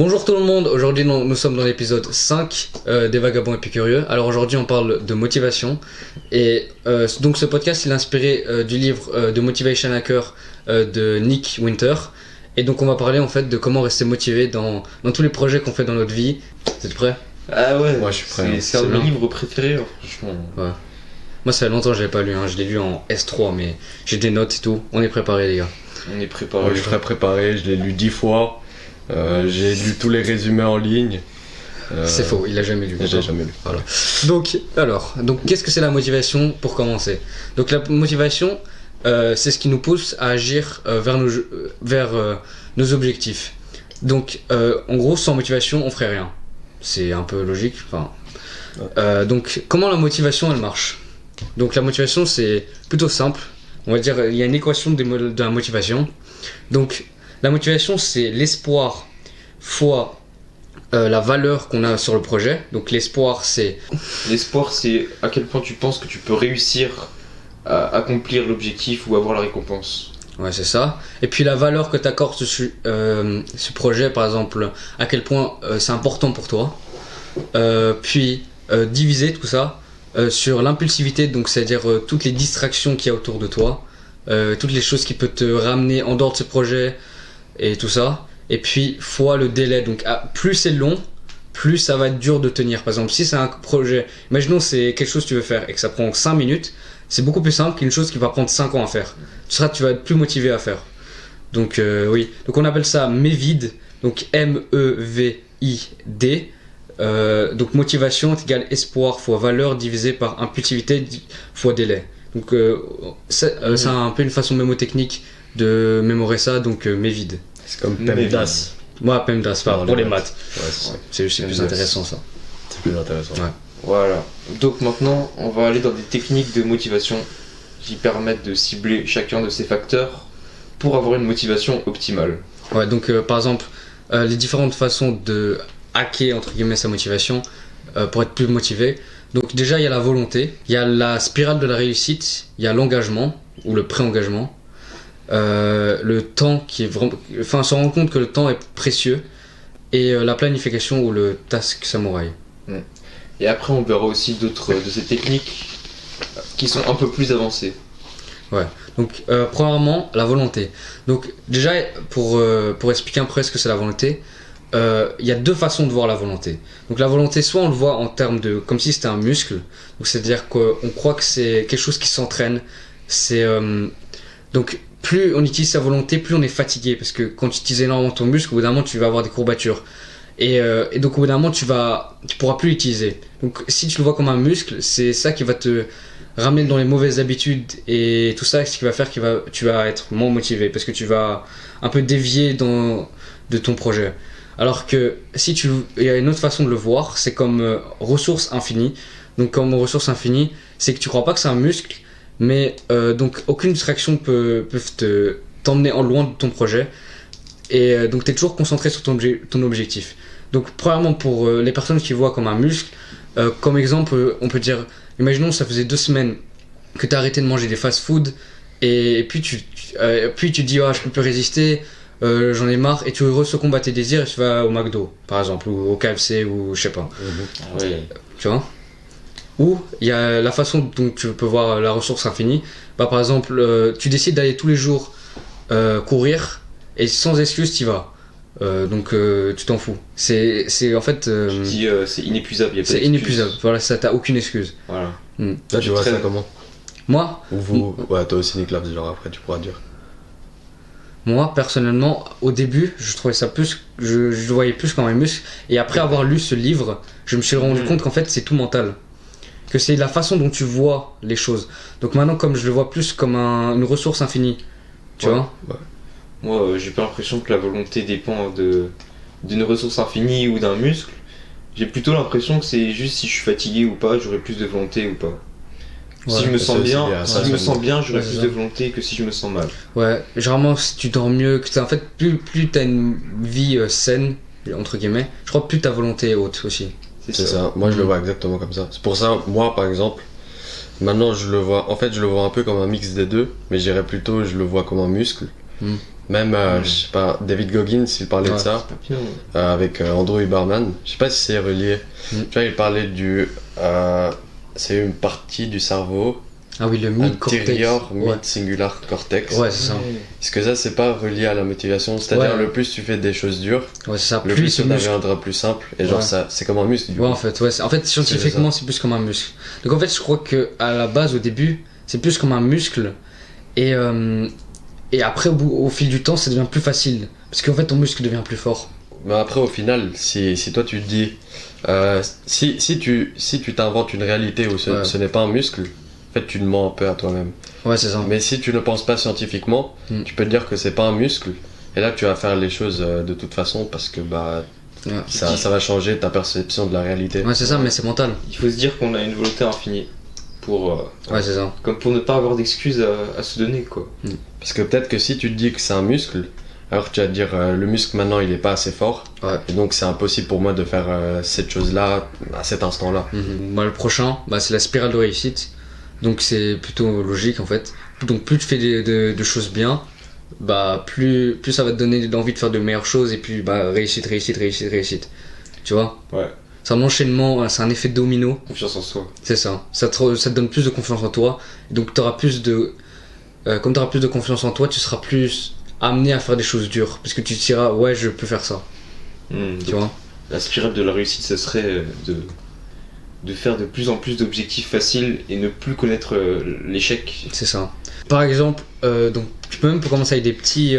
Bonjour tout le monde, aujourd'hui nous sommes dans l'épisode 5 des Vagabonds Épicurieux. Alors aujourd'hui on parle de motivation et donc ce podcast il est inspiré du livre de Motivation Hacker de Nick Winter. Et donc on va parler en fait de comment rester motivé dans tous les projets qu'on fait dans notre vie. Vous êtes prêts? Ah ouais, moi je suis prêt. C'est un de mes livres préférés, franchement. Ouais. Moi ça fait longtemps que je l'avais pas lu, je l'ai lu en S3 mais j'ai des notes et tout. On est préparés les gars. On est préparé. Moi je suis très préparé, je l'ai lu 10 fois. J'ai lu tous les résumés en ligne. C'est faux, il l'a jamais lu. J'ai jamais lu. Voilà. Donc qu'est-ce que c'est la motivation pour commencer? Donc la motivation, c'est ce qui nous pousse à agir vers nos objectifs. Donc en gros, sans motivation, on ferait rien. C'est un peu logique. Donc comment la motivation elle marche? Donc la motivation c'est plutôt simple. On va dire il y a une équation de la motivation. Donc la motivation, c'est l'espoir fois la valeur qu'on a sur le projet. Donc l'espoir, c'est à quel point tu penses que tu peux réussir à accomplir l'objectif ou avoir la récompense. Ouais, c'est ça. Et puis la valeur que tu accordes ce projet, par exemple, à quel point c'est important pour toi. Puis diviser tout ça sur l'impulsivité, donc c'est-à-dire toutes les distractions qu'il y a autour de toi, toutes les choses qui peuvent te ramener en dehors de ce projet. Et tout ça, et puis fois le délai, donc plus c'est long, plus ça va être dur de tenir. Par exemple, si c'est un projet, imaginons c'est quelque chose que tu veux faire et que ça prend 5 minutes, c'est beaucoup plus simple qu'une chose qui va prendre 5 ans à faire. Tu vas être plus motivé à faire. Donc oui, donc on appelle ça MEVID, donc MEVID. Donc motivation est égal espoir fois valeur divisé par impulsivité fois délai. Donc c'est un peu une façon mémotechnique de mémorer ça, donc MEVID. C'est comme PEMDAS. Moi, PEMDAS, pour les maths. Ouais, c'est plus intéressant ça. C'est plus intéressant. Ouais. Voilà. Donc maintenant, on va aller dans des techniques de motivation qui permettent de cibler chacun de ces facteurs pour avoir une motivation optimale. Ouais, donc par exemple, les différentes façons de hacker entre guillemets sa motivation pour être plus motivé. Donc déjà, il y a la volonté, il y a la spirale de la réussite, il y a l'engagement ou le pré-engagement. Le temps qui est vraiment, enfin se rendre compte que le temps est précieux et la planification ou le task samouraï. Et après on verra aussi d'autres de ces techniques qui sont un peu plus avancées. Ouais. Donc premièrement la volonté. Donc déjà pour expliquer un peu ce que c'est la volonté, il y a deux façons de voir la volonté. Donc la volonté, soit on le voit en termes de comme si c'était un muscle, donc c'est-à-dire qu'on croit que c'est quelque chose qui s'entraîne. C'est donc plus on utilise sa volonté, plus on est fatigué, parce que quand tu utilises énormément ton muscle, au bout d'un moment tu vas avoir des courbatures et donc au bout d'un moment tu pourras plus l'utiliser. Donc si tu le vois comme un muscle, c'est ça qui va te ramener dans les mauvaises habitudes et tout ça, ce qui va faire que tu vas être moins motivé parce que tu vas un peu dévier de ton projet. Alors que il y a une autre façon de le voir, c'est comme ressource infinie. Donc comme ressource infinie, c'est que tu crois pas que c'est un muscle, mais donc aucune distraction peut t'emmener en loin de ton projet et donc tu es toujours concentré sur ton objectif. Donc premièrement pour les personnes qui voient comme un muscle, comme exemple on peut dire, imaginons ça faisait 2 semaines que tu as arrêté de manger des fast-food et puis tu te dis je peux plus résister, j'en ai marre, et tu recombats tes désirs et tu vas au McDo par exemple ou au KFC ou je sais pas. Oui. Tu vois. Ou il y a la façon dont tu peux voir la ressource infinie. Par exemple, tu décides d'aller tous les jours courir et sans excuse tu y vas. Donc tu t'en fous. C'est en fait. Tu dis c'est inépuisable. Y a pas c'est d'excuse. inépuisable. Voilà, ça t'as aucune excuse. Voilà. Là tu vois ça comment? Moi. Ou vous? Ouais, toi aussi Nicolas, genre après tu pourras dire. Moi personnellement, au début, je trouvais ça plus, je le voyais plus comme un muscle. Et après avoir lu ce livre, je me suis rendu compte qu'en fait c'est tout mental. Que c'est la façon dont tu vois les choses. Donc maintenant, comme je le vois plus comme une ressource infinie, tu vois. Ouais. Moi, j'ai pas l'impression que la volonté dépend d'une ressource infinie ou d'un muscle. J'ai plutôt l'impression que c'est juste si je suis fatigué ou pas, j'aurai plus de volonté ou pas. Ouais, si je me sens bien, j'aurai Ouais, plus ça. de volonté que si je me sens mal. Ouais, généralement, si tu dors mieux, en fait, plus t'as une vie saine, entre guillemets, je crois que plus ta volonté est haute aussi. C'est ça. Moi je le vois exactement comme ça. C'est pour ça, moi par exemple, maintenant je le vois un peu comme un mix des deux, mais je dirais plutôt je le vois comme un muscle. Même, je sais pas, David Goggins, il parlait de Ouais. ça, C'est pas bien. avec Andrew Huberman. Je sais pas si c'est relié. Mm. Tu vois, il parlait c'est une partie du cerveau, Ah oui, le mid-cortex. antérieur Ouais. mid-singular cortex. Ouais, c'est ça. Parce que ça, c'est pas relié à la motivation. C'est-à-dire, Ouais. le plus tu fais des choses dures, Ouais, c'est ça. le Plus plus ce ça muscle. deviendra plus simple. Et genre, Ouais. ça, c'est comme un muscle, du Ouais, coup. en fait, ouais. En fait, scientifiquement, c'est plus comme un muscle. Donc, en fait, je crois que à la base, au début, c'est plus comme un muscle. Et après, au fil du temps, ça devient plus facile. Parce qu'en fait, ton muscle devient plus fort. Mais après, au final, si toi tu te dis, si tu t'inventes une réalité où Ouais. ce n'est pas un muscle, en fait, tu te mens un peu à toi-même. Ouais, c'est ça. Mais si tu ne penses pas scientifiquement, Mm. tu peux te dire que c'est pas un muscle. Et là, tu vas faire les choses de toute façon parce que bah, Ouais, ça va changer ta perception de la réalité. ouais c'est ça, mais c'est mental. Il faut se dire qu'on a une volonté infinie pour, Ouais, c'est ça. comme pour ne pas avoir d'excuses à se donner, quoi. Parce que peut-être que si tu te dis que c'est un muscle, alors tu vas te dire le muscle maintenant il est pas assez fort. Ouais. Et donc c'est impossible pour moi de faire cette chose-là à cet instant-là. Moi, le prochain, bah, c'est la spirale de réussite. Donc, c'est plutôt logique en fait. Donc, plus tu fais de choses bien, bah, plus ça va te donner l'envie de faire de meilleures choses. Et puis, bah, réussite, réussite, réussite, réussite. Tu vois? Ouais. C'est un enchaînement, c'est un effet domino. Confiance en soi. C'est ça. Ça te donne plus de confiance en toi. Et donc, t'auras plus de. Comme tu auras plus de confiance en toi, tu seras plus amené à faire des choses dures. Parce que tu te diras, ouais, je peux faire ça. Tu vois? La spirale de la réussite, ça serait de faire de plus en plus d'objectifs faciles et ne plus connaître l'échec. C'est ça. Par exemple, donc tu peux même commencer avec des petits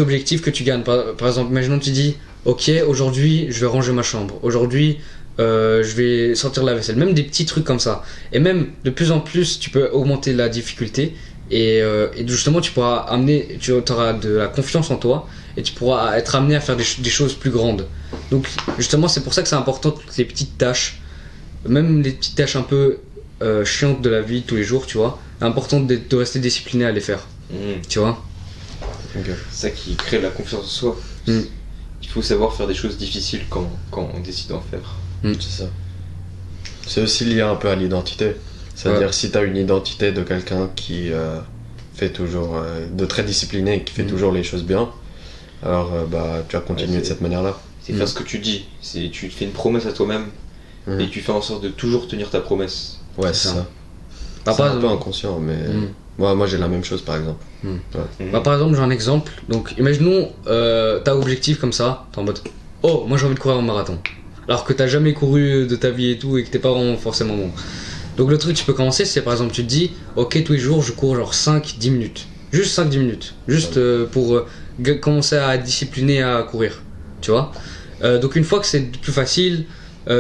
objectifs que tu gagnes. Par exemple, imaginons que tu dis, ok, aujourd'hui je vais ranger ma chambre. Aujourd'hui je vais sortir la vaisselle. Même des petits trucs comme ça. Et même de plus en plus, tu peux augmenter la difficulté. Et justement, tu auras de la confiance en toi. Et tu pourras être amené à faire des choses plus grandes. Donc justement, c'est pour ça que c'est important toutes les petites tâches. Même les petites tâches un peu chiantes de la vie de tous les jours, tu vois. C'est important de rester discipliné à les faire, tu vois. C'est ça qui crée la confiance en soi. Mm. Il faut savoir faire des choses difficiles quand on décide d'en faire. C'est ça. C'est aussi lié un peu à l'identité. C'est-à-dire si tu as une identité de quelqu'un qui fait toujours de très discipliné et qui fait toujours les choses bien, alors bah tu vas continuer Ouais, de cette manière-là. C'est faire ce que tu dis. Tu te fais une promesse à toi-même et tu fais en sorte de toujours tenir ta promesse. Ouais, C'est c'est ça. ça. C'est un peu exemple, inconscient, mais moi j'ai la même chose par exemple. par exemple, j'ai un exemple. Donc, imaginons, t'as un objectif comme ça, t'es en mode, oh, moi j'ai envie de courir un marathon. Alors que t'as jamais couru de ta vie et tout, et que t'es pas vraiment forcément bon. Donc, le truc que tu peux commencer, c'est par exemple, tu te dis, ok, tous les jours, je cours genre 5-10 minutes. Juste 5-10 minutes. Juste pour commencer à être discipliné à courir. Tu vois? Donc, une fois que c'est plus facile,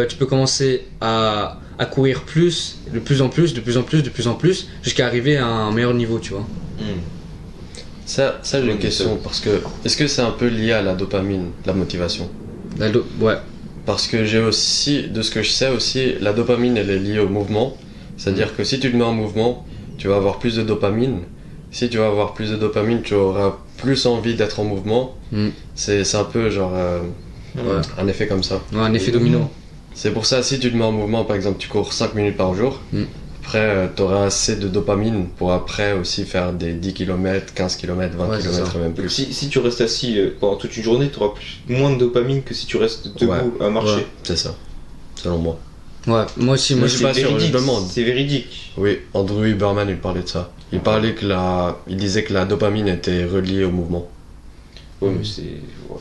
tu peux commencer à courir plus, de plus en plus, de plus en plus, de plus en plus, jusqu'à arriver à un meilleur niveau, tu vois. Ça j'ai une question, parce que est-ce que c'est un peu lié à la dopamine, la motivation? Ouais. Parce que j'ai aussi, de ce que je sais aussi, la dopamine elle est liée au mouvement. C'est-à-dire que si tu te mets en mouvement, tu vas avoir plus de dopamine. Si tu vas avoir plus de dopamine, tu auras plus envie d'être en mouvement. C'est un peu genre Ouais. un effet comme ça. Ouais, un effet domino. C'est pour ça, si tu te mets en mouvement, par exemple, tu cours 5 minutes par jour, après tu auras assez de dopamine pour après aussi faire des 10 km, 15 km, 20 Ouais, c'est km ça. et même Donc plus. si tu restes assis pendant toute une journée, tu auras moins de dopamine que si tu restes debout Ouais. à marcher. Ouais. C'est ça, selon moi. Ouais, moi aussi, Moi, moi je suis aussi. pas sûr, véridique, je demande. C'est véridique. Oui, Andrew Huberman, il parlait de ça. Il parlait que il disait que la dopamine était reliée au mouvement. Ouais, mais c'est. Ouais,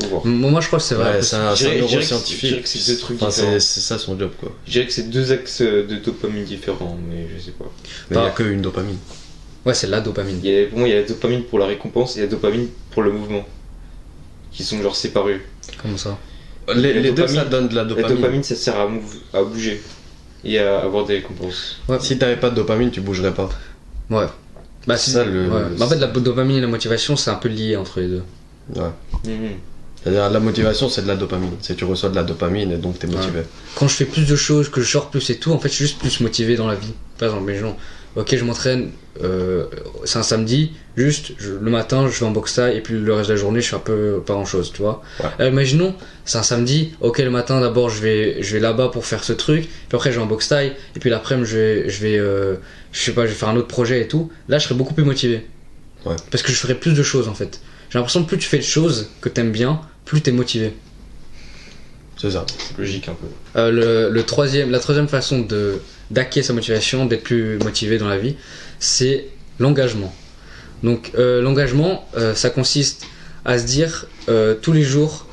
faut voir. Moi, je crois que c'est vrai. Ouais, c'est un Je dirais que- neuroscientifique. je dirais que c'est deux trucs Enfin, différents. c'est ça son job, quoi. Je dirais que c'est deux axes de dopamine différents, mais je sais pas. Mais il n'y a qu'une dopamine. Ouais, c'est la dopamine. Pour moi, il y a la dopamine pour la récompense et la dopamine pour le mouvement. Qui sont genre séparés. Comment ça? Les La deux, dopamine- ça donne de la La dopamine. dopamine, ça sert à bouger et à avoir des récompenses. Ouais. Si t'avais pas de dopamine, tu bougerais pas. Ouais. Bah, C'est ça, le- ouais. Bah, en fait, la dopamine et la motivation, c'est un peu lié entre les deux. Ouais. Mhm. C'est-à-dire, la motivation, c'est de la dopamine. C'est tu reçois de la dopamine et donc t'es motivé. Quand je fais plus de choses, que je sors plus et tout, en fait, je suis juste plus motivé dans la vie. Par exemple, mais genre, ok, je m'entraîne, c'est un samedi, le matin, je vais en boxe taille, et puis le reste de la journée, je fais un peu pas grand chose, tu vois. Ouais. Imaginons, c'est un samedi, ok, le matin, d'abord, je vais là-bas pour faire ce truc, puis après, je vais en boxe taille, et puis l'après-midi, je sais pas, je vais faire un autre projet et tout. Là, je serais beaucoup plus motivé. Ouais. Parce que je ferai plus de choses en fait. J'ai l'impression que plus tu fais de choses que t'aimes bien, plus t'es motivé. C'est ça. Logique un peu. La troisième façon d'hacker sa motivation, d'être plus motivé dans la vie, c'est l'engagement. Donc l'engagement, ça consiste à se dire tous les jours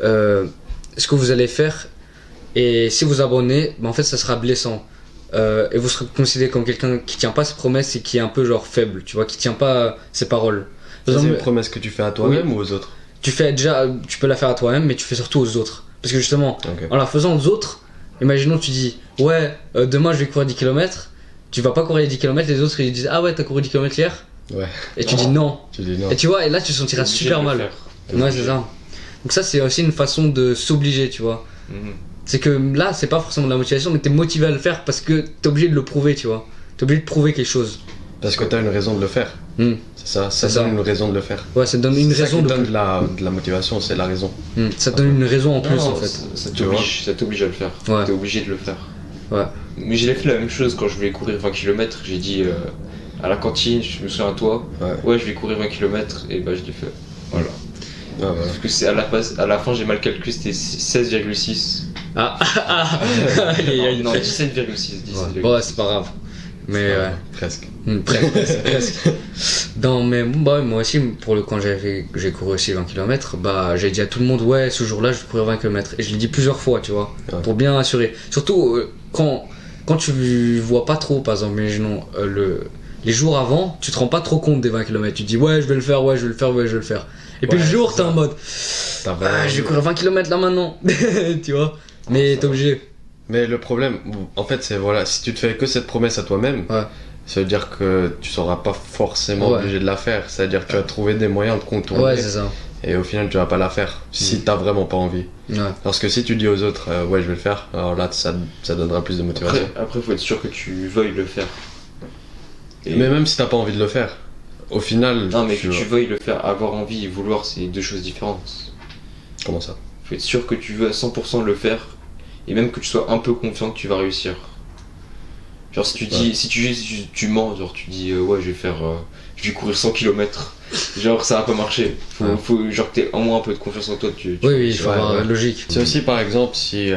ce que vous allez faire, et si vous abandonnez, en fait ça sera blessant. Et vous serez considéré comme quelqu'un qui tient pas ses promesses et qui est un peu genre faible, tu vois, qui tient pas ses paroles. Par Ça, c'est exemple, une promesse que tu fais à toi-même ou aux autres? tu peux la faire à toi-même, mais tu fais surtout aux autres. Parce que justement, Ok. en la faisant aux autres, imaginons tu dis ouais, demain je vais courir 10 km, tu vas pas courir les 10 km, les autres ils disent ah ouais, t'as couru 10 km hier, Ouais. et tu Non. dis non. Tu dis non. Et tu vois, et là tu te sentiras T'es obligé super de le mal. faire. Ouais, c'est ça. Donc ça c'est aussi une façon de s'obliger, tu vois. Mhm. C'est que là c'est pas forcément de la motivation, mais t'es motivé à le faire parce que t'es obligé de le prouver, tu vois. T'es obligé de prouver quelque chose. Parce que t'as une raison de le faire. Hmm. C'est ça, ça C'est ça. donne une raison de le faire. Ouais, ça te donne une C'est ça raison qui de donne plus. de la motivation, c'est la raison. Ça te donne une raison en plus Non, en fait. ça Tu vois. t'oblige à le faire. Ouais. T'es obligé de le faire. Ouais. Mais j'ai fait la même chose quand je voulais courir 20 km. J'ai dit à la cantine, je me souviens à toi, Ouais. je vais courir 20 km et bah je l'ai fait. Voilà. Ah, voilà. Parce que c'est à la fin j'ai mal calculé, c'était 16,6. Ah, aïe, aïe, aïe. Non, 17,6. 17,6. Ouais, c'est pas grave. Mais ouais. Presque. Presque. Non, mais bah, moi aussi, quand j'ai couru aussi 20 km, bah, j'ai dit à tout le monde, ouais, ce jour-là, je vais courir 20 km. Et je l'ai dit plusieurs fois, tu vois, Ouais. pour bien assurer. Surtout quand tu vois pas trop, par exemple, imaginons, les jours avant, tu te rends pas trop compte des 20 km. Tu te dis, ouais, je vais le faire, ouais, je vais le faire, ouais, je vais le faire. Et puis Ouais, le jour, c'est t'es ça. en mode, T'as vraiment je vais envie. courir 20 km là maintenant, tu vois. Mais t'es obligé. Mais le problème, en fait, c'est voilà, si tu te fais que cette promesse à toi-même, Ouais. ça veut dire que tu seras pas forcément Ouais. obligé de la faire. C'est-à-dire que tu vas trouver des moyens de contourner. Ouais, c'est ça. Et au final, tu vas pas la faire si t'as vraiment pas envie. Ouais. Parce que si tu dis aux autres, ouais, je vais le faire, alors là, ça donnera plus de motivation. Après, faut être sûr que tu veuilles le faire. Et- Mais même si t'as pas envie de le faire, au final, Non, mais que tu veuilles le faire, avoir envie et vouloir, c'est deux choses différentes. Comment ça? Faut être sûr que tu veux à 100% le faire et même que tu sois un peu confiant que tu vas réussir. Genre si tu dis, Ouais. si tu mens, genre tu dis ouais je vais courir 100 km, genre ça va pas marcher. Ouais. Faut genre que t'aies au moins un peu de confiance en toi. Tu Oui, il faut Ouais, avoir ouais. logique. C'est aussi par exemple si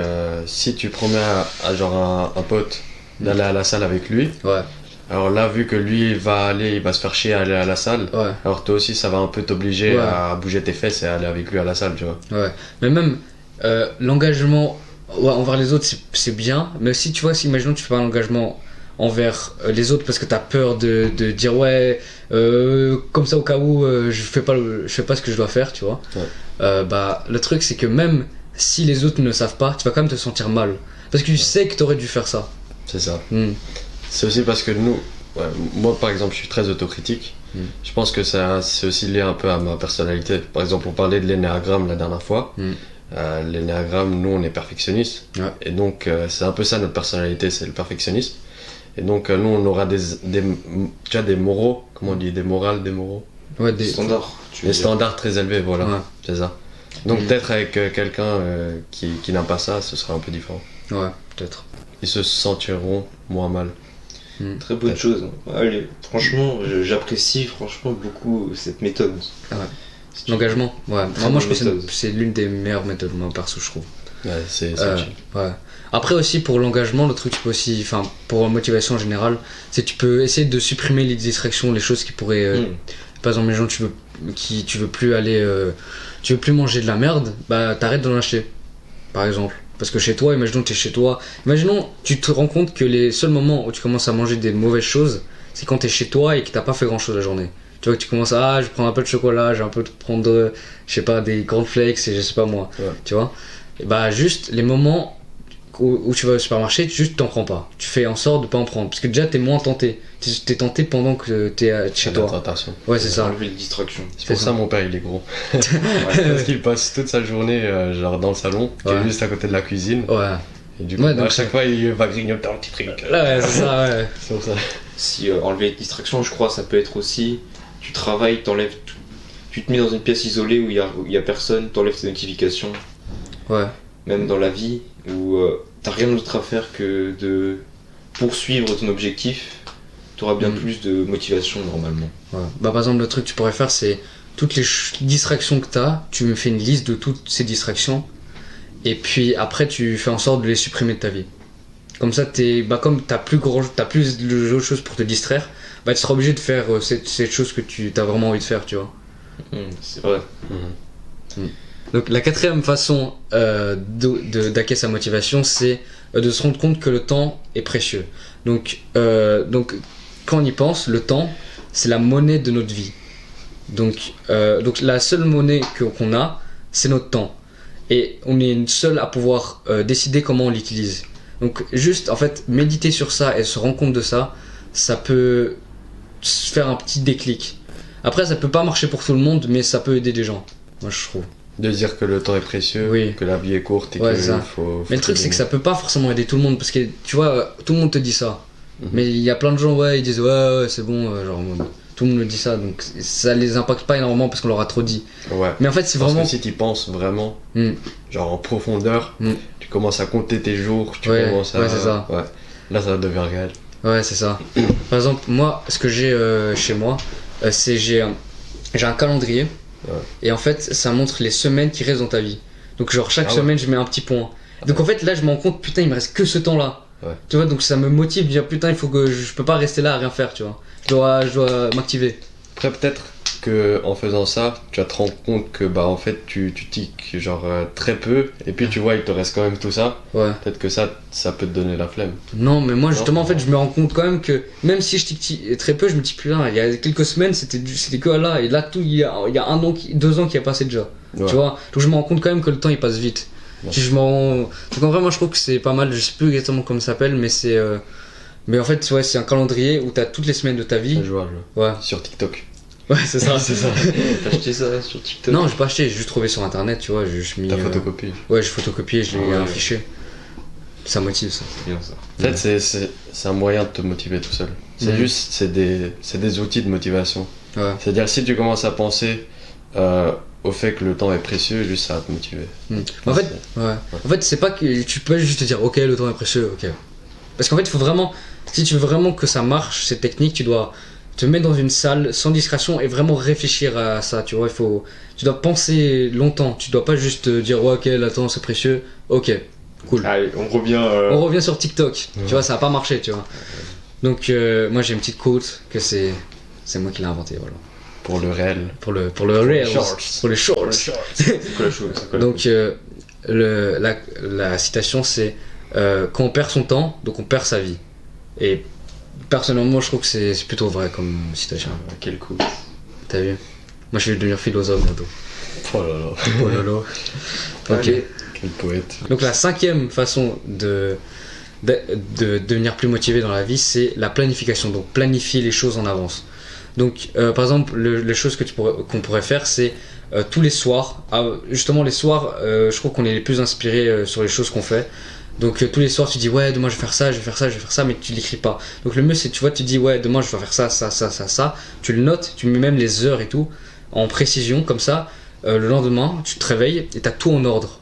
tu promets à genre un pote d'aller à la salle avec lui, Ouais, alors là vu que lui il va se faire chier à aller à la salle, ouais. alors toi aussi ça va un peu t'obliger Ouais. à bouger tes fesses et aller avec lui à la salle, tu vois. Ouais, mais même l'engagement envers les autres, c'est bien, mais si tu vois, si imaginons que tu fais pas un engagement envers les autres parce que t'as peur de dire ouais, comme ça au cas où je fais pas ce que je dois faire, tu vois. Ouais. Bah le truc c'est que même si les autres ne le savent pas, tu vas quand même te sentir mal parce que tu sais que t'aurais dû faire ça. C'est ça. Hmm. C'est aussi parce que nous, ouais, moi par exemple je suis très autocritique. Mm. Je pense que ça c'est aussi lié un peu à ma personnalité. Par exemple on parlait de l'énéagramme la dernière fois. Mm. L'énéagramme, nous on est perfectionniste. Ouais. Et donc c'est un peu ça notre personnalité, c'est le perfectionnisme. Et donc nous on aura tu vois, des moraux, comment on dit, des morales, des moraux. Ouais, des standards. Tu veux Des dire. standards très élevés, voilà, Ouais. c'est ça. Donc Mm. peut-être avec quelqu'un qui n'a pas ça, ce sera un peu différent. Ouais, peut-être. Ils se sentiront moins mal. Très bonne chose. hein. Allez, franchement, j'apprécie franchement beaucoup cette méthode. C'est- L'engagement, ouais. Très Moi je bonne pense que méthode. c'est l'une des meilleures méthodes, moi perso, je trouve. Ouais, c'est Euh, chill. ouais. Après aussi pour l'engagement, le truc tu peux aussi, enfin pour la motivation en général, c'est que tu peux essayer de supprimer les distractions, les choses qui pourraient, par exemple les gens tu veux plus aller, tu veux plus manger de la merde, bah t'arrêtes d'en acheter, par exemple. Parce que chez toi, imaginons que t'es chez toi, imaginons tu te rends compte que les seuls moments où tu commences à manger des mauvaises choses, c'est quand t'es chez toi et que t'as pas fait grand chose la journée. Tu vois que tu commences à, je vais prendre un peu de chocolat, je vais un peu prendre, je sais pas, des cornflakes et je sais pas moi, Ouais. tu vois. Et bah juste les moments où tu vas au supermarché, juste t'en prends pas. Tu fais en sorte de pas en prendre. Parce que déjà t'es moins tenté. T'es tenté pendant que t'es chez C'est la toi. tentation. Ouais, c'est ça. Enlever les distractions. C'est pour C'est ça ça. mon père il est gros. Parce qu'il passe toute sa journée genre dans le salon, qui est Ouais. juste à côté de la cuisine. Ouais. Et du coup, Ouais, à donc chaque fois il va grignoter un petit truc. Ouais, c'est ça, ouais. C'est pour ça. Si enlever les distractions, je crois, ça peut être aussi, tu travailles, tu te mets dans une pièce isolée où il y a personne, t'enlèves tes notifications, Ouais. même dans la vie, où t'as rien d'autre à faire que de poursuivre ton objectif. tu auras bien Mm. plus de motivation normalement. Ouais. Bah, par exemple, le truc que tu pourrais faire, c'est toutes les distractions que tu as, tu me fais une liste de toutes ces distractions, et puis après, tu fais en sorte de les supprimer de ta vie. Comme ça, comme t'as plus d'autres choses pour te distraire, bah, tu seras obligé de faire cette chose que tu as vraiment envie de faire, tu vois. C'est vrai. Donc la quatrième façon d'acquérir sa motivation, c'est de se rendre compte que le temps est précieux. Donc quand on y pense, le temps, c'est la monnaie de notre vie. Donc la seule monnaie qu'on a, c'est notre temps. Et on est seul à pouvoir décider comment on l'utilise. Donc juste, en fait, méditer sur ça et se rendre compte de ça, ça peut se faire un petit déclic. Après, ça peut pas marcher pour tout le monde, mais ça peut aider des gens, moi je trouve. De dire que le temps est précieux, Oui. que la vie est courte et Ouais, que c'est ça. faut Mais le truc, c'est que ça peut pas forcément aider tout le monde, parce que tu vois, tout le monde te dit ça. Mhm. Mais il y a plein de gens, ouais, ils disent ouais, c'est bon, genre, tout le monde me dit ça, donc ça les impacte pas énormément parce qu'on leur a trop dit. Ouais. Mais en fait, c'est Parce vraiment. que si tu penses vraiment, Hmm. genre en profondeur, Mm. tu commences à compter tes jours, tu Ouais, commences à... ouais, c'est ça. Ouais. Là, ça devient réel. Ouais, c'est ça. Par exemple, moi, ce que j'ai chez moi, c'est j'ai un calendrier. Ouais. Et en fait, ça montre les semaines qui restent dans ta vie. Donc, genre, chaque Ah ouais. semaine, je mets un petit point. Donc, en fait, là, je me rends compte, putain, il me reste que ce temps-là. Ouais. Tu vois, donc ça me motive de dire, putain, il faut que je peux pas rester là à rien faire, tu vois. Je dois m'activer. Après, peut-être que en faisant ça, tu vas te rendre compte que bah en fait tu tiques genre très peu et puis tu vois il te reste quand même tout ça. Ouais. Peut-être que ça peut te donner la flemme. Non, mais moi, justement, Non. en fait, je me rends compte quand même que même si je tic très peu, je me dis, putain, il y a quelques semaines, c'était que là. Et là, il y a un an, 2 ans qui a passé déjà. Ouais. Tu vois, donc je me rends compte quand même que le temps il passe vite. Ouais. Puis donc en vrai, moi je trouve que c'est pas mal, je sais plus exactement comment ça s'appelle, mais c'est. Mais en fait, ouais, c'est un calendrier où t'as toutes les semaines de ta vie. Je vois. Ouais, Sur TikTok. ouais, c'est ça. C'est ça. T'as acheté ça sur TikTok? Non, j'ai pas acheté, j'ai juste trouvé sur internet, tu vois, j'ai juste mis. Ta photocopie. Ouais, j'ai photocopié, je l'ai Ah ouais. affiché. Ça motive ça. C'est bien ça. En fait, c'est un moyen de te motiver tout seul. C'est Mhm. juste, c'est des outils de motivation. Ouais. C'est-à-dire, si tu commences à penser au fait que le temps est précieux, juste ça va te motiver. En fait, ouais. En fait, c'est pas que tu peux juste te dire, ok, le temps est précieux, ok. Parce qu'en fait, il faut vraiment, si tu veux vraiment que ça marche, cette technique, tu dois te mettre dans une salle sans distraction et vraiment réfléchir à ça, tu vois. Tu dois penser longtemps, tu dois pas juste te dire, ouais, ok, le temps c'est précieux, ok, cool. Allez, on revient. On revient sur TikTok, Ouais. tu vois, ça a pas marché, tu vois. Donc, moi j'ai une petite quote que c'est moi qui l'ai inventé, voilà. Pour le réel. Pour le Reels, shorts. pour les shorts. C'est quoi la chose? C'est quoi la Donc chose la citation c'est quand on perd son temps, donc on perd sa vie. Et personnellement moi je trouve que c'est plutôt vrai comme citation. Quel coup. T'as vu? Moi je vais devenir philosophe bientôt. Oh là là. Oh lolo. Ok. Allez. Quel poète. Donc la cinquième façon de devenir plus motivé dans la vie, c'est la planification. Donc planifier les choses en avance. Donc par exemple les choses qu'on pourrait faire c'est tous les soirs, justement les soirs je trouve qu'on est les plus inspirés sur les choses qu'on fait. Donc tous les soirs tu dis ouais demain je vais faire ça, je vais faire ça, je vais faire ça, mais tu l'écris pas. Donc le mieux c'est tu vois tu dis ouais demain je vais faire ça, ça, ça, ça, ça, tu le notes, tu mets même les heures et tout en précision comme ça le lendemain tu te réveilles et t'as tout en ordre.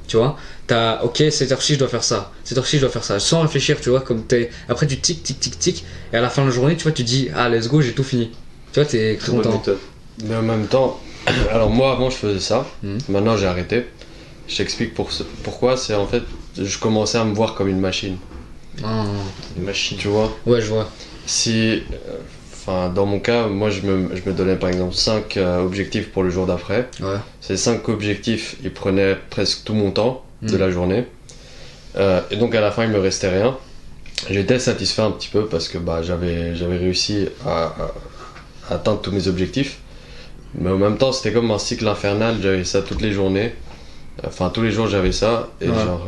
Tu vois, t'as ok cette heure-ci je dois faire ça, cette heure-ci je dois faire ça, sans réfléchir tu vois comme après tu tic tic tic tic et à la fin de la journée tu vois tu dis ah let's go j'ai tout fini. Tu vois t'es Très bonne content. méthode. Mais en même temps, alors moi avant je faisais ça, Mhm. maintenant j'ai arrêté. Je t'explique pourquoi, c'est en fait, je commençais à me voir comme une machine, Ah, Une machine. tu vois. ouais je vois. Si, enfin dans mon cas, moi je me donnais par exemple 5 objectifs pour le jour d'après. Ouais. Ces 5 objectifs, ils prenaient presque tout mon temps de Mhm. la journée. Et donc à la fin il me restait rien. J'étais satisfait un petit peu parce que bah, j'avais réussi à atteindre tous mes objectifs. Mais en même temps, c'était comme un cycle infernal, j'avais ça toutes les journées. Enfin, tous les jours j'avais ça. Et Ouais. genre,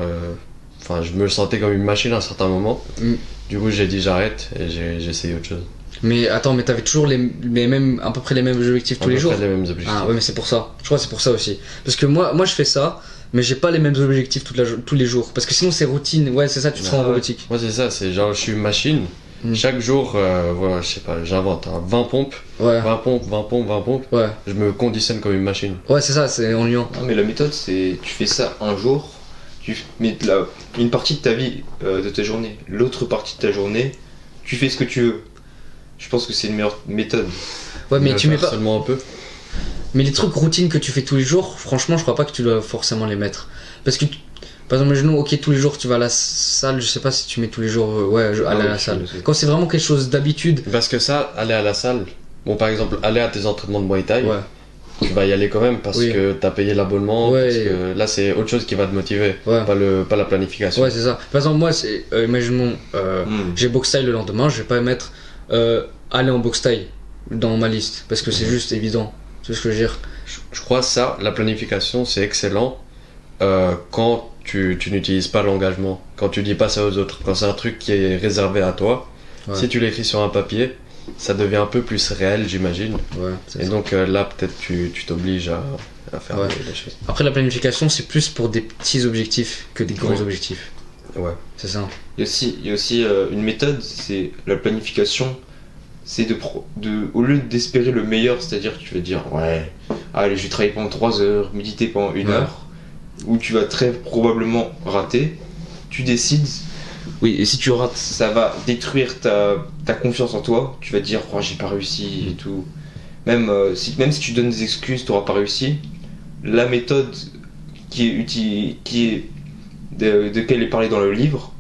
enfin, je me sentais comme une machine à un certain moment. Mm. Du coup, j'ai dit j'arrête et j'ai essayé autre chose. Mais attends mais t'avais toujours les mêmes à peu près les mêmes objectifs tous À les peu jours. près les mêmes objectifs. Ah ouais mais c'est pour ça. Je crois que c'est pour ça aussi. Parce que moi je fais ça mais j'ai pas les mêmes objectifs tous les jours parce que sinon c'est routine. Ouais c'est ça tu te rends Ah ouais. robotique. Moi, c'est ça, c'est genre, je suis une machine. Mm. Chaque jour, voilà, je sais pas, j'invente, hein, 20 pompes, Ouais. 20 pompes, 20 pompes, 20 pompes. Ouais. Je me conditionne comme une machine. Ouais c'est ça c'est ennuyant. Non, mais la méthode, c'est tu fais ça un jour, tu mets une partie de ta vie, de ta journée, l'autre partie de ta journée, tu fais ce que tu veux. je pense que c'est une meilleure méthode. Ouais, mais tu mets pas. Seulement un peu. Mais les trucs routines que tu fais tous les jours, franchement, je crois pas que tu dois forcément les mettre. Parce que, par exemple, imaginons, ok, tous les jours tu vas à la salle, je sais pas si tu mets tous les jours, aller à la salle. Quand c'est vraiment quelque chose d'habitude. Parce que ça, aller à la salle, bon par exemple, aller à tes entraînements de Muay Thai, Ouais. tu vas y aller quand même parce Oui. que t'as payé l'abonnement, Ouais. parce que là c'est autre chose qui va te motiver, Ouais. pas la planification. Ouais, c'est ça. Par exemple, moi, c'est, imaginons, j'ai boxe taille le lendemain, je vais pas mettre aller en boxe taille dans ma liste parce que c'est juste évident. Tu vois ce que je veux dire? Je crois ça, la planification c'est excellent quand tu n'utilises pas l'engagement, quand tu dis pas ça aux autres, quand c'est un truc qui est réservé à toi, Ouais. si tu l'écris sur un papier, ça devient un peu plus réel j'imagine. Ouais, c'est Et ça. donc là peut-être tu t'obliges à faire Ouais. les choses. Après, la planification, c'est plus pour des petits objectifs que des gros Ouais. objectifs. Ouais. C'est ça. Il y a aussi une méthode, c'est la planification. C'est au lieu d'espérer le meilleur, c'est-à-dire que tu vas dire ouais, allez, je vais travailler pendant 3 heures, méditer pendant 1 Ouais. heure, où tu vas très probablement rater, tu décides, oui, et si tu rates, ça va détruire ta confiance en toi, tu vas te dire oh, j'ai pas réussi et tout. Même si tu donnes des excuses, tu n'auras pas réussi. La méthode de quelle est parlé dans le livre,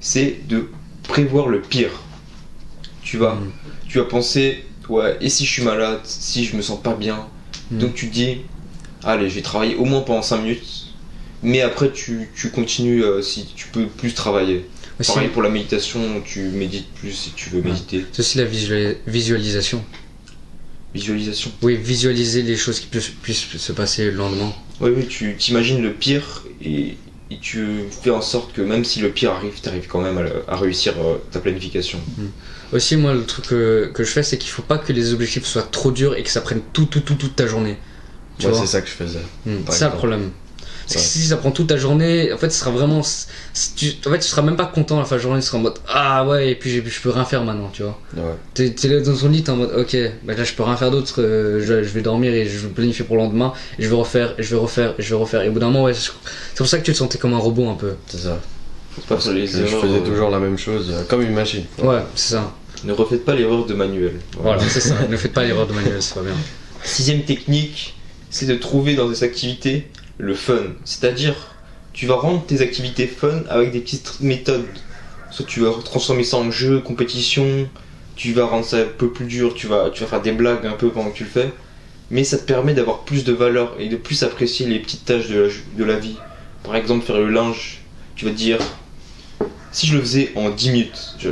c'est de prévoir le pire. Tu vas penser, ouais, et si je suis malade, si je me sens pas bien, donc tu te dis, allez, je vais travailler au moins pendant 5 minutes, mais après tu continues si tu peux plus travailler. Aussi, Pareil pour la méditation, tu médites plus si tu veux méditer. c'est aussi la visualisation. Visualisation. Oui, visualiser les choses qui puissent se passer le lendemain. Oui, oui, tu t'imagines le pire et tu fais en sorte que même si le pire arrive, tu arrives quand même à réussir ta planification. Aussi, moi, le truc que je fais, c'est qu'il faut pas que les objectifs soient trop durs et que ça prenne toute ta journée. Tu Ouais, vois c'est ça que je faisais. C'est par ça le exemple. problème. C'est que Ouais. si ça prend toute ta journée, en fait, ce sera vraiment. En fait, tu seras même pas content à la fin de la journée, tu seras en mode ah ouais, et puis je peux rien faire maintenant, tu vois. Ouais. T'es là dans ton lit, t'es en mode ok, bah là je peux rien faire d'autre, je vais dormir et je vais planifier pour le lendemain, et je vais refaire, et je vais refaire, et je vais refaire. Et au bout d'un moment, ouais, c'est pour ça que tu te sentais comme un robot un peu. C'est ça. Faut pas faire les Je erreurs, faisais toujours la même chose, comme une machine. Ouais, c'est ça. Ne refaites pas l'erreur de Manuel. Voilà, c'est ça. Ne faites pas l'erreur de Manuel, c'est pas bien. 6ème technique, c'est de trouver dans des activités le fun. C'est-à-dire, tu vas rendre tes activités fun avec des petites méthodes. Soit tu vas transformer ça en jeu, compétition, tu vas rendre ça un peu plus dur, tu vas faire des blagues un peu pendant que tu le fais. Mais ça te permet d'avoir plus de valeur et de plus apprécier les petites tâches de la vie. Par exemple, faire le linge, tu vas te dire, si je le faisais en 10 minutes, je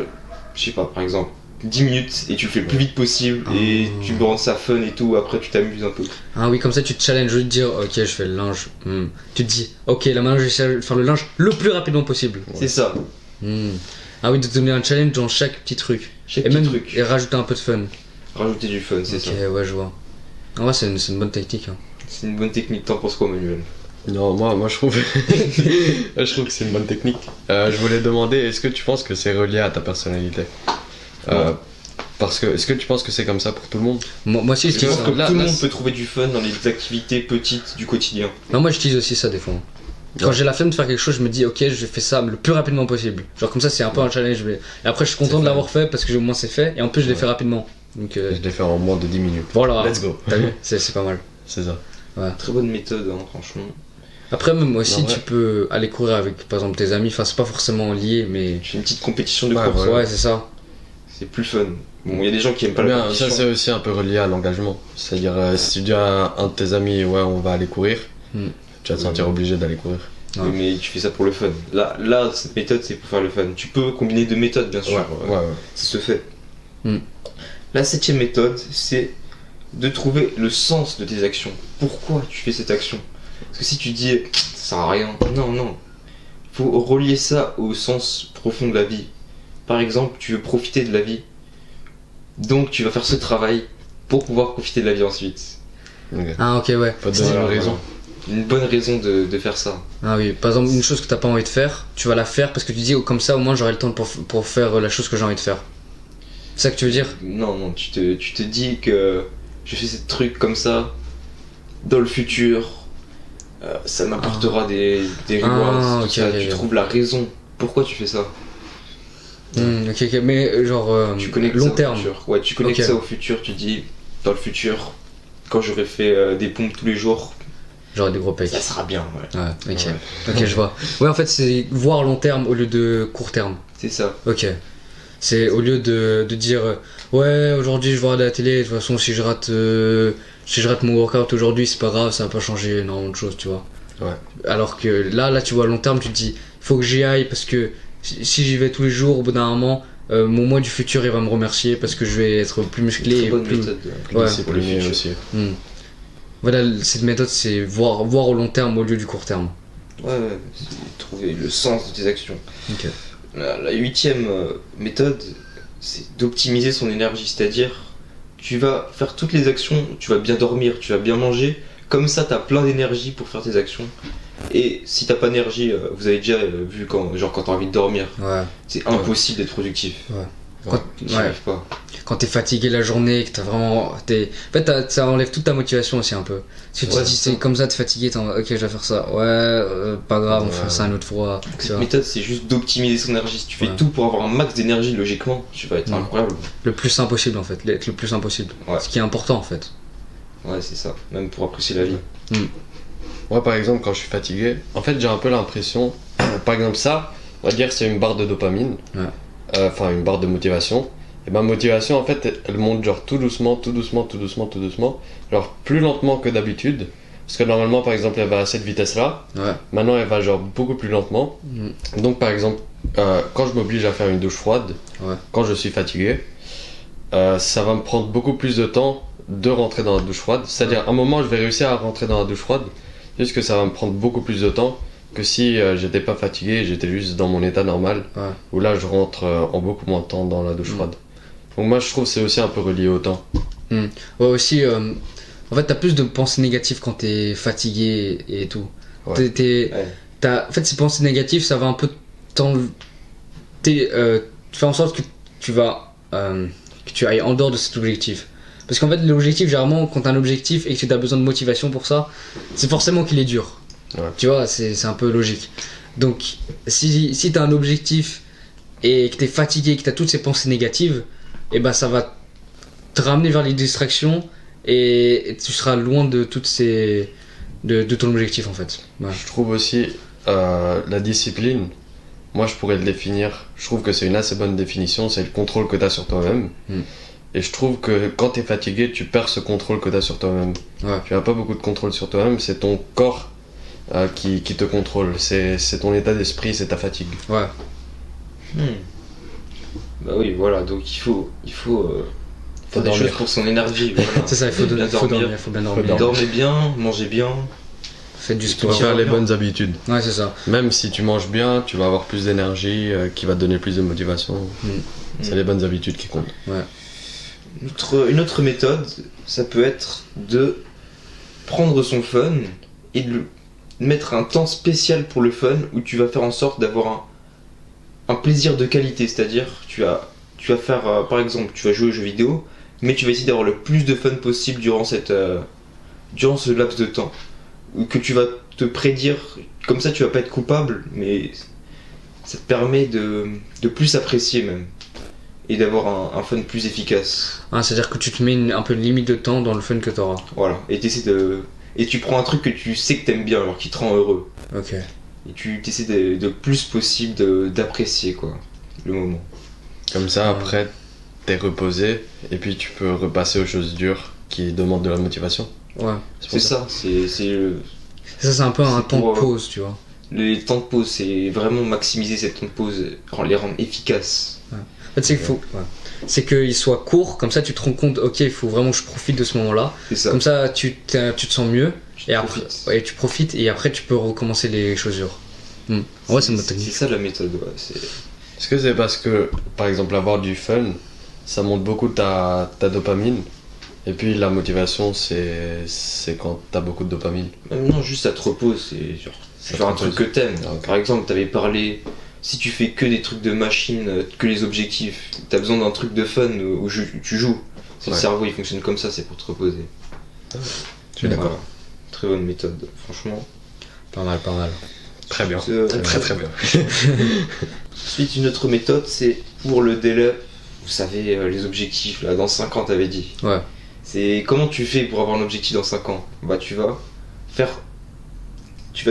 sais pas, par exemple, 10 minutes et tu le fais le plus vite possible et tu peux rendre ça fun et tout, après tu t'amuses un peu. Ah oui, comme ça tu te challenges, je veux te dire ok, je fais le linge. Tu te dis ok, là maintenant je vais essayer de faire le linge le plus rapidement possible. C'est ça, Ah oui, de te donner un challenge dans chaque petit truc. chaque Et petit même truc. et rajouter un peu de fun. Rajouter du fun, c'est Ok, ça. ouais, je vois. En vrai, c'est une bonne technique. Hein. C'est une bonne technique, t'en penses quoi Manuel? Non, moi je trouve, je trouve que c'est une bonne technique. Je voulais demander, est-ce que tu penses que c'est relié à ta personnalité? Parce que, est-ce que tu penses que c'est comme ça pour tout le monde? Moi aussi, Je pense j'utilise que ça. Là- tout le là, monde c'est- peut trouver du fun dans les activités petites du quotidien. Non, moi j'utilise aussi ça des fois. Quand Ouais. j'ai la flemme de faire quelque chose, je me dis ok, je fais ça le plus rapidement possible. Genre comme ça, c'est un peu un challenge. Mais... Et après, je suis content C'est de ça. l'avoir fait parce que au moins c'est fait. Et en plus, je l'ai Ouais. fait rapidement. Donc Je l'ai fait en moins de 10 minutes. voilà. Let's go. T'as vu? C'est pas mal. C'est ça. Très bonne méthode, hein, franchement. Après, même aussi, Non, ouais. tu peux aller courir avec par exemple tes amis. Enfin, c'est pas forcément lié, mais. Tu fais une petite compétition de Ouais, course, voilà. Ouais, c'est ça. c'est plus fun. Bon, il y a des gens qui aiment pas la Bien, compétition. ça c'est aussi un peu relié à l'engagement. C'est-à-dire, si tu dis à un de tes amis, ouais, on va aller courir, tu vas te sentir obligé d'aller courir. Oui, mais tu fais ça pour le fun. Là, cette méthode, c'est pour faire le fun. Tu peux combiner deux méthodes, bien sûr. ouais. Ça se fait. Mm. La 7ème méthode, c'est de trouver le sens de tes actions. Pourquoi tu fais cette action? Parce que si tu dis ça sert à rien, non. Faut relier ça au sens profond de la vie. Par exemple, tu veux profiter de la vie, donc tu vas faire ce travail pour pouvoir profiter de la vie ensuite. Ok. Ah, ok, ouais. Pas de donner une Voilà, raison. Une bonne raison de faire ça. Ah oui, par exemple, une chose que t'as pas envie de faire, tu vas la faire parce que tu dis oh, comme ça au moins j'aurai le temps pour faire la chose que j'ai envie de faire. C'est ça que tu veux dire? Non, tu te dis que je fais ce truc comme ça, dans le futur, ça m'apportera des rewards. Ah, tout ok, ça. ok, Tu ok. trouves la raison. Pourquoi tu fais ça? Ok, ok, mais genre Tu connectes ça long au terme. futur. Ouais, tu connectes Ok. ça au futur, tu dis, dans le futur, quand j'aurai fait des pompes tous les jours, Genre des gros pecs. ça sera bien, ouais. Ouais, ok. Ouais. Ok, je vois. Ouais, en fait, c'est voir long terme au lieu de court terme. C'est ça. Ok. C'est au lieu de dire ouais, aujourd'hui je vais regarder la télé, de toute façon, si je rate mon workout aujourd'hui, c'est pas grave, ça va pas changer énormément de choses, tu vois. Ouais. Alors que là, tu vois, à long terme, tu te dis, il faut que j'y aille parce que si j'y vais tous les jours, au bout d'un moment, mon moi du futur, il va me remercier parce que je vais être plus musclé Très et bonne plus. méthode. Plus Ouais. discipliné Pour le aussi. Hmm. Voilà, cette méthode, c'est voir au long terme au lieu du court terme. Ouais, c'est trouver le sens de tes actions. Ok. La 8e méthode, c'est d'optimiser son énergie, c'est-à-dire tu vas faire toutes les actions, tu vas bien dormir, tu vas bien manger, comme ça tu as plein d'énergie pour faire tes actions. Et si t'as pas d'énergie, vous avez déjà vu quand t'as envie de dormir, Ouais. c'est impossible d'être productif. Quand, T'y ouais. arrives pas. Quand t'es fatigué la journée, que t'as vraiment. En fait, ça enlève toute ta motivation aussi un peu. Parce que tu Ouais, te dis, c'est c'est ça. comme ça, t'es fatigué, t'es en mode, ok, je vais faire ça. Ouais, pas grave, on Ouais. fait ça une autre fois. tu Cette vois. méthode, c'est juste d'optimiser son énergie. Si tu fais Ouais. tout pour avoir un max d'énergie, logiquement, tu vas être Ouais. incroyable. Le plus sain possible en fait, être le plus sain possible. Ouais. Ce qui est important en fait. Ouais, c'est ça. Même pour apprécier la vie. Moi, par exemple, quand je suis fatigué, en fait, j'ai un peu l'impression, par exemple, ça, on va dire, c'est une barre de dopamine, Ouais. Enfin, une barre de motivation. Et ma motivation, en fait, elle monte genre tout doucement, tout doucement, tout doucement, tout doucement, genre plus lentement que d'habitude. Parce que normalement, par exemple, elle va à cette vitesse-là. Ouais. Maintenant, elle va genre beaucoup plus lentement. Mm. Donc, par exemple, quand je m'oblige à faire une douche froide, Ouais. quand je suis fatigué, ça va me prendre beaucoup plus de temps de rentrer dans la douche froide. C'est-à-dire, à un moment, je vais réussir à rentrer dans la douche froide, juste que ça va me prendre beaucoup plus de temps que si j'étais pas fatigué, j'étais juste dans mon état normal, Ouais. où là, je rentre en beaucoup moins de temps dans la douche Mm. froide. Donc, moi, je trouve que c'est aussi un peu relié au temps. Ouais, aussi, en fait, t'as plus de pensées négatives quand t'es fatigué et tout. Ouais. Ouais. En fait, ces pensées négatives, ça va un peu faire en sorte que tu ailles en dehors de cet objectif. Parce qu'en fait, l'objectif, généralement, quand t'as un objectif et que tu as besoin de motivation pour ça, c'est forcément qu'il est dur. Ouais. Tu vois, c'est un peu logique. Donc, si t'as un objectif et que t'es fatigué et que t'as toutes ces pensées négatives, et ben ça va te ramener vers les distractions et tu seras loin de toutes ces de ton objectif en fait. Ouais. Je trouve aussi la discipline, moi je pourrais le définir, je trouve que c'est une assez bonne définition, c'est le contrôle que tu as sur toi-même. Mm. Et je trouve que quand tu es fatigué, tu perds ce contrôle que tu as sur toi-même. Ouais. Tu n'as pas beaucoup de contrôle sur toi-même, c'est ton corps qui te contrôle, c'est ton état d'esprit, c'est ta fatigue. Ouais. Bah oui, voilà, donc il faut faire des dormir. choses pour son énergie. Voilà. C'est ça, il faut bien dormir, il faut bien dormir. Dormez bien, mangez bien. Faites du Faut sport. faire les bien. bonnes habitudes. Ouais, c'est ça. Même si tu manges bien, tu vas avoir plus d'énergie, qui va te donner plus de motivation. C'est les bonnes habitudes qui comptent. Une autre méthode, ça peut être de prendre son fun et de mettre un temps spécial pour le fun où tu vas faire en sorte d'avoir un plaisir de qualité. C'est-à-dire, tu vas faire, par exemple, tu vas jouer aux jeux vidéo, mais tu vas essayer d'avoir le plus de fun possible durant ce laps de temps. Ou que tu vas te prédire, comme ça tu vas pas être coupable, mais ça te permet de plus apprécier même. Et d'avoir un fun plus efficace. Ah, c'est-à-dire que tu te mets un peu de limite de temps dans le fun que t'auras. Voilà. Et tu prends un truc que tu sais que t'aimes bien, alors qui te rend heureux. Ok. Et tu essaies de le plus possible d'apprécier quoi, le moment. Comme ça, après, t'es reposé, et puis tu peux repasser aux choses dures qui demandent de la motivation. Ouais. C'est ça, c'est Ça, c'est un peu un C'est temps pour, de pause, tu vois. les temps de pause, c'est vraiment maximiser ces temps de pause, les rendre efficaces. En fait, c'est qu'il faut. Ouais. C'est qu'il soit court, comme ça tu te rends compte, ok, il faut vraiment que je profite de ce moment-là. C'est ça. Comme ça, tu te sens mieux. Tu Et après, profites. ouais, tu profites et après tu peux recommencer les choses dures. Ouais, c'est une bonne C'est technique. ça la méthode, ouais. Est-ce que c'est parce que, par exemple, avoir du fun, ça monte beaucoup ta dopamine, et puis la motivation, c'est quand t'as beaucoup de dopamine. Non, juste ça te repose, c'est faire un truc que t'aimes. Ah, ok. Par exemple, t'avais parlé, si tu fais que des trucs de machine, que les objectifs, t'as besoin d'un truc de fun où tu joues. C'est le Ouais. cerveau, il fonctionne comme ça, c'est pour te reposer. Je suis d'accord. Voilà. Très bonne méthode, franchement. Pas mal, pas mal. Très bien. Très bien. Ensuite, une autre méthode, c'est pour le délai. Vous savez, les objectifs, là, dans 5 ans, t'avais dit. Ouais. C'est comment tu fais pour avoir un objectif dans 5 ans? Bah, tu vas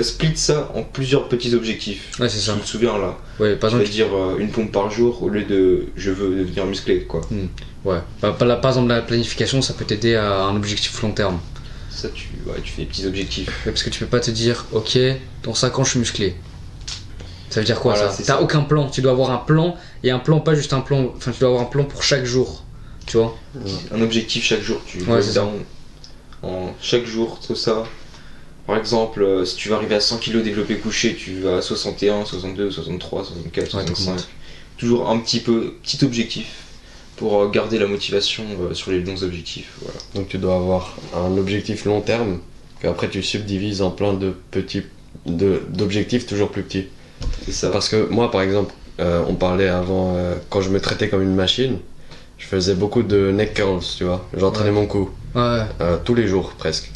split ça en plusieurs petits objectifs. Ouais, c'est ça. Tu te souviens là? Ouais, par Tu vas exemple, dire une pompe par jour au lieu de je veux devenir musclé, quoi. ouais. Par exemple, la planification, ça peut t'aider à un objectif long terme. Ça, tu fais des petits objectifs. Ouais, parce que tu peux pas te dire, ok, dans 5 ans, je suis musclé. Ça veut dire quoi Voilà, ça? c'est T'as ça. aucun plan. Tu dois avoir un plan, et un plan, pas juste un plan. Enfin, tu dois avoir un plan pour chaque jour. Tu vois? Un objectif chaque jour, tu Ouais, c'est ça. down en chaque jour, tout ça. Par exemple, si tu vas arriver à 100 kg développé couché, tu vas à 61, 62, 63, 64, Ouais, 65. donc, Toujours un petit objectif pour garder la motivation sur les bons objectifs. Voilà. Donc tu dois avoir un objectif long terme qu'après tu subdivises en plein de petits d'objectifs toujours plus petits. C'est ça. Parce que moi par exemple, on parlait avant quand je me traitais comme une machine, je faisais beaucoup de neck curls, tu vois. J'entraînais Ouais. mon cou Ouais. tous les jours presque.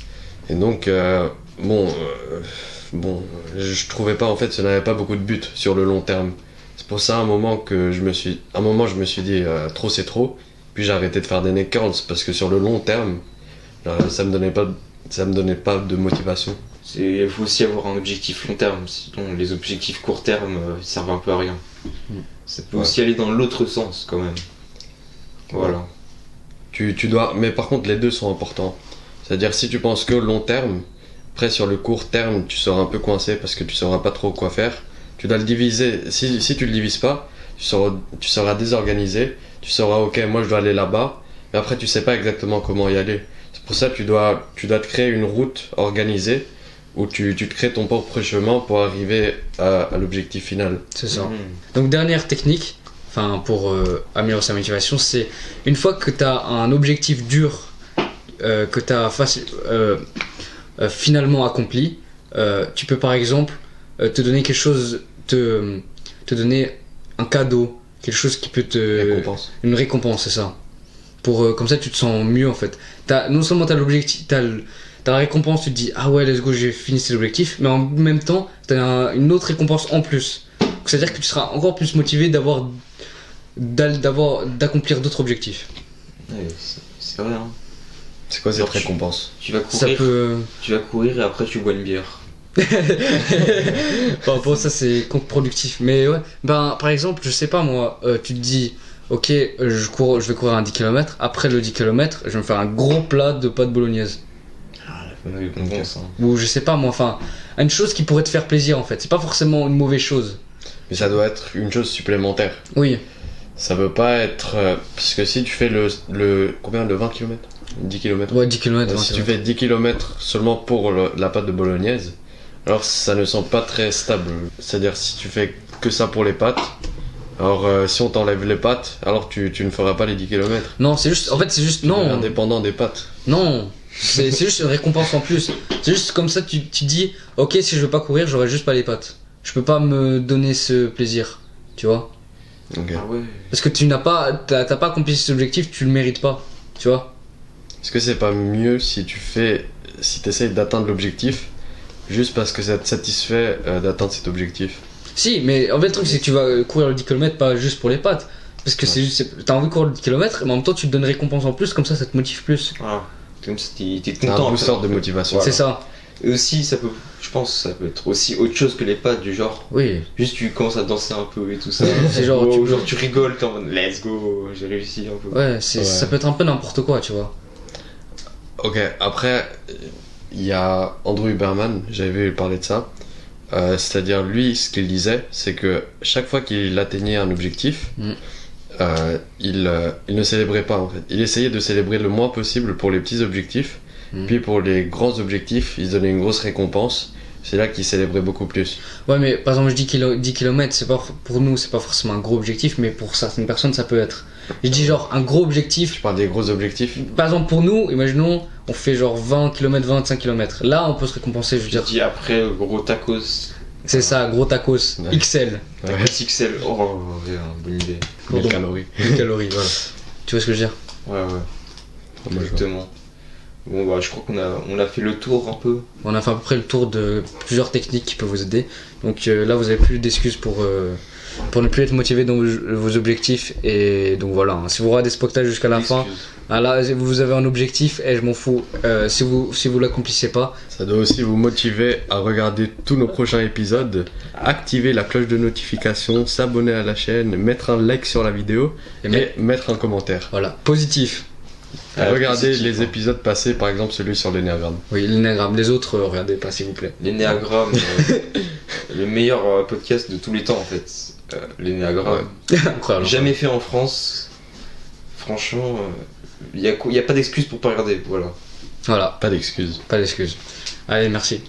Et donc je trouvais pas en fait, ça n'avait pas beaucoup de but sur le long terme. C'est pour ça à un moment je me suis dit trop c'est trop. Puis j'ai arrêté de faire des neck curls parce que sur le long terme, ça me donnait pas de motivation. Il faut aussi avoir un objectif long terme, sinon les objectifs court terme ils servent un peu à rien. Ça peut Ouais. aussi aller dans l'autre sens quand même. Voilà. Tu dois, mais par contre les deux sont importants. C'est-à-dire si tu penses que long terme, après sur le court terme tu seras un peu coincé parce que tu sauras pas trop quoi faire. Tu dois le diviser. Si tu le divises pas, tu seras désorganisé. Tu sauras ok moi je dois aller là-bas, mais après tu sais pas exactement comment y aller. C'est pour ça que tu dois te créer une route organisée où tu te crées ton propre chemin pour arriver à l'objectif final. C'est ça. Mhm. Donc dernière technique, enfin pour améliorer sa motivation, c'est une fois que tu as un objectif dur que tu as finalement accompli, tu peux par exemple te donner quelque chose, te donner un cadeau, quelque chose qui peut te... Récompense. Une récompense, c'est ça. Pour, comme ça tu te sens mieux en fait. Non seulement tu as l'objectif, t'as la récompense, tu te dis ah ouais let's go j'ai fini cet objectif, mais en même temps tu as une autre récompense en plus. C'est-à-dire que tu seras encore plus motivé d'accomplir d'autres objectifs. Ouais, c'est vrai. Hein. C'est quoi cette Alors, récompense? Tu vas Ça courir, peut... tu vas courir et après tu bois une bière. Bon, ça c'est contre-productif. Mais ouais, ben par exemple, je sais pas moi, tu te dis, ok, je vais courir un 10 km, après le 10 km, je vais me faire un gros plat de pâtes bolognaises. La récompense, hein. Ou je sais pas moi, enfin, une chose qui pourrait te faire plaisir en fait. C'est pas forcément une mauvaise chose. Mais ça doit être une chose supplémentaire. Oui, Ça veut pas être. Parce que si tu fais combien de 20 km 10 km ouais, 10 km. Si tu fais 10 km seulement pour la pâte de bolognaise, alors ça ne semble pas très stable. C'est-à-dire si tu fais que ça pour les pâtes, alors si on t'enlève les pâtes, alors tu ne feras pas les 10 km. Non, c'est juste, en fait, c'est juste, non, Indépendant des pâtes. non, c'est juste une récompense en plus. C'est juste comme ça, tu dis, ok, si je veux pas courir, j'aurai juste pas les pâtes. Je peux pas me donner ce plaisir, tu vois. Ok. Ah ouais. Parce que t'as pas accompli cet objectif, tu le mérites pas, tu vois. Est-ce que c'est pas mieux si t'essayes d'atteindre l'objectif juste parce que ça te satisfait d'atteindre cet objectif? Si, mais en fait, le truc, c'est que tu vas courir le 10 km pas juste pour les pâtes. Parce que c'est juste, t'as envie de courir le 10 km, mais en même temps, tu te donnes une récompense en plus, comme ça te motive plus. Voilà. Comme ça t'es C'est un content. booster après. de motivation. C'est ça, Et aussi, je pense que ça peut être aussi autre chose que les pâtes, du genre. oui. Juste tu commences à danser un peu et tout ça. C'est genre, Oh, tu- tu rigoles, t'es en mode let's go, j'ai réussi un peu. Ouais, Ouais. ça peut être un peu n'importe quoi, tu vois. Ok, après, il y a Andrew Huberman, j'avais vu parler de ça. C'est-à-dire, lui, ce qu'il disait, c'est que chaque fois qu'il atteignait un objectif, Mm. il ne célébrait pas en fait. Il essayait de célébrer le moins possible pour les petits objectifs, puis pour les grands objectifs, il se donnait une grosse récompense. C'est là qu'il célébrait beaucoup plus. Ouais, mais par exemple, je dis 10 km, c'est pas, pour nous, c'est pas forcément un gros objectif, mais pour certaines personnes, ça peut être. Je dis genre un gros objectif. Tu parles des gros objectifs. Par exemple, pour nous, imaginons, on fait genre 20 km, 25 km. Là, on peut se récompenser, je veux Je dire. dis après, gros tacos. C'est ça, gros tacos, Ouais. XL, Ouais. Tacos XL. Oh, ouais, bonne idée. 1000 calories. 1000 calories, voilà. Tu vois ce que je veux dire? Ouais, ouais. Moi, je vois. Exactement. Bon, bah, je crois on a fait le tour un peu. On a fait à peu près le tour de plusieurs techniques qui peuvent vous aider. Donc là, vous avez plus d'excuses pour ne plus être motivé dans vos objectifs. Et donc voilà, hein. Si vous regardez ce podcast jusqu'à la fin, ah là, vous avez un objectif et je m'en fous. Si vous l'accomplissez pas, Ça doit aussi vous motiver à regarder tous nos prochains épisodes, activer la cloche de notification, s'abonner à la chaîne, mettre un like sur la vidéo et mettre un commentaire. voilà, positif. Regardez positif, les hein. épisodes passés, par exemple celui sur l'énéagramme. Oui, l'énéagramme. Les autres, regardez pas s'il vous plaît. L'énéagramme, le meilleur podcast de tous les temps en fait. L'énéagramme. Incroyable. Jamais fait en France. Franchement, il y a pas d'excuse pour pas regarder. Voilà. Voilà, Pas d'excuses. pas d'excuses. Allez, merci.